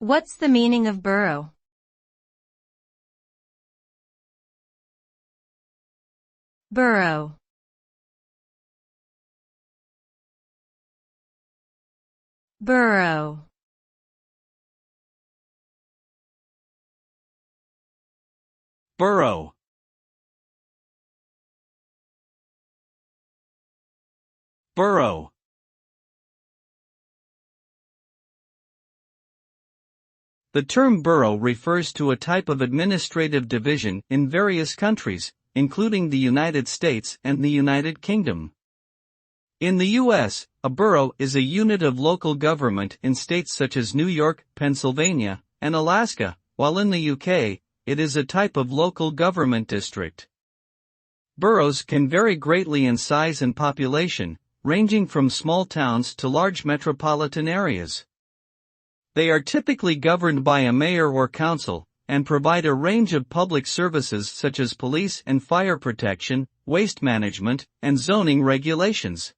What's the meaning of borough? Borough. Borough. Borough. Borough. The term borough refers to a type of administrative division in various countries, including the United States and the United Kingdom. In the U.S., a borough is a unit of local government in states such as New York, Pennsylvania, and Alaska, while in the UK, it is a type of local government district. Boroughs can vary greatly in size and population, ranging from small towns to large metropolitan areas. They are typically governed by a mayor or council, and provide a range of public services such as police and fire protection, waste management, and zoning regulations.